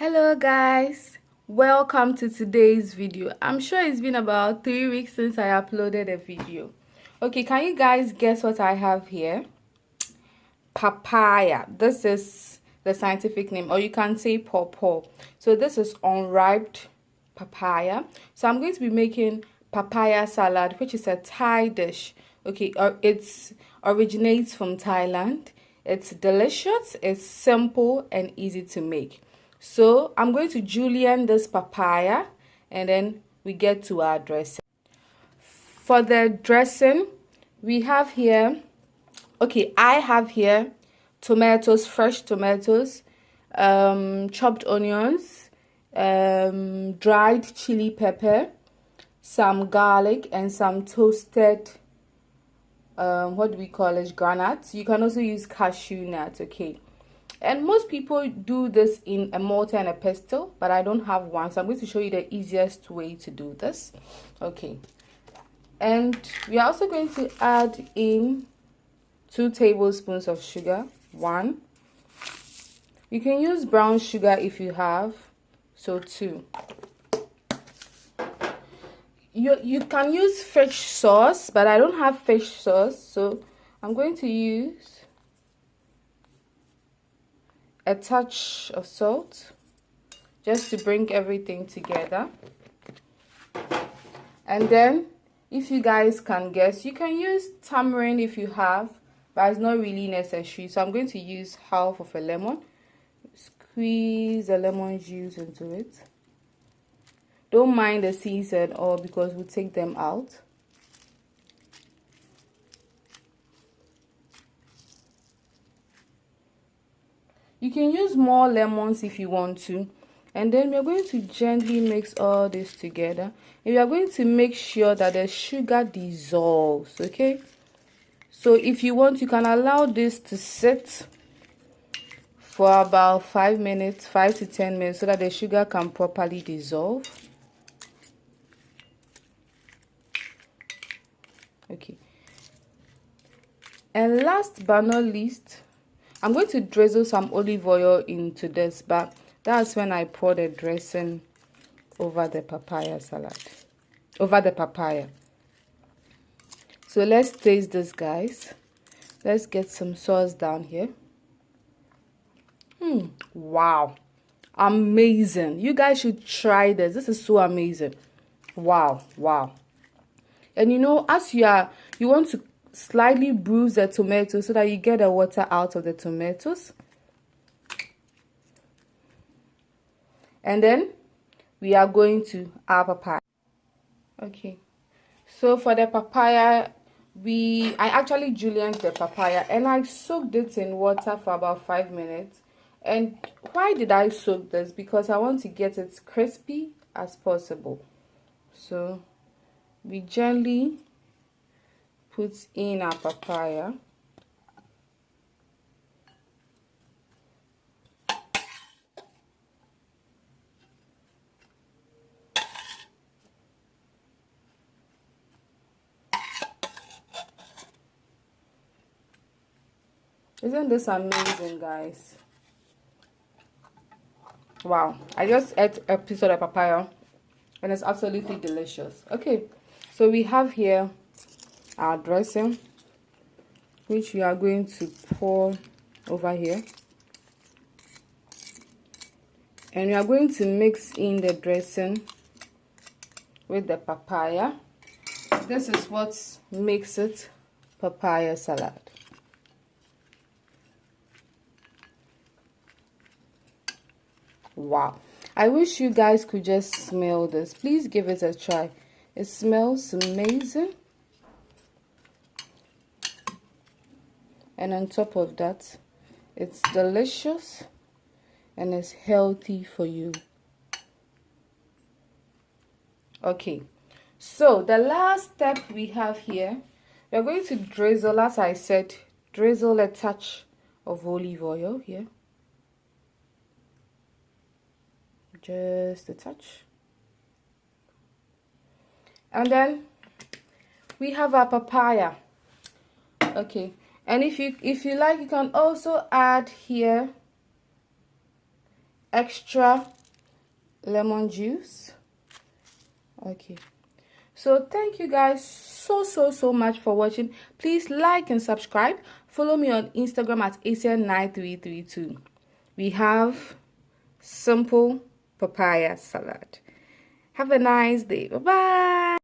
Hello guys, welcome to today's video. I'm sure it's been about 3 weeks since I uploaded a video. Okay, can you guys guess what I have here? Papaya. This is the scientific name, or you can say pawpaw. So this is unripe papaya. So I'm going to be making papaya salad, which is a Thai dish. Okay, it originates from Thailand. It's delicious, it's simple and easy to make. So I'm going to julienne this papaya and then we get to our dressing. For the dressing, we have here, I have here tomatoes, fresh tomatoes, chopped onions, dried chili pepper, some garlic, and some toasted, what do we call it, groundnuts. You can also use cashew nuts, okay. And most people do this in a mortar and a pestle, but I don't have one, so I'm going to show you the easiest way to do this. Okay, and we are also going to add in 2 tablespoons of sugar. You can use brown sugar if you have, so 2. You can use fish sauce, but I don't have fish sauce, so I'm going to use a touch of salt just to bring everything together. And then if you guys can guess, you can use tamarind if you have, but it's not really necessary. So I'm going to use half of a lemon. Squeeze the lemon juice into it. Don't mind the seeds at all because we'll take them out. You can use more lemons if you want to. And then we're going to gently mix all this together. And we are going to make sure that the sugar dissolves, okay? So if you want, you can allow this to sit for about 5 minutes, 5 to 10 minutes, so that the sugar can properly dissolve. Okay. And last but not least, I'm going to drizzle some olive oil into this, but that's when I pour the dressing over the papaya salad, over the papaya. So let's taste this, guys. Let's get some sauce down here. Wow, amazing. You guys should try this. This is so amazing. Wow. And you know, as you want to slightly bruise the tomatoes so that you get the water out of the tomatoes. And then we are going to our papaya. Okay, so for the papaya, I actually julienned the papaya and I soaked it in water for about 5 minutes. And why did I soak this? Because I want to get it crispy as possible. So we gently put in our papaya. Isn't this amazing, guys? Wow, I just ate a piece of the papaya and it's absolutely delicious. Okay, so we have here our dressing, which we are going to pour over here, and we are going to mix in the dressing with the papaya. This is what makes it papaya salad. Wow, I wish you guys could just smell this. Please give it a try. It smells amazing. And on top of that, it's delicious and it's healthy for you. Okay, so the last step we have here, we're going to drizzle, as I said, drizzle a touch of olive oil here. Just a touch. And then we have our papaya. Okay, and if you like, you can also add here extra lemon juice. Okay, so thank you guys so much for watching. Please like and subscribe. Follow me on Instagram at essien9332. We have simple papaya salad. Have a nice day. Bye bye.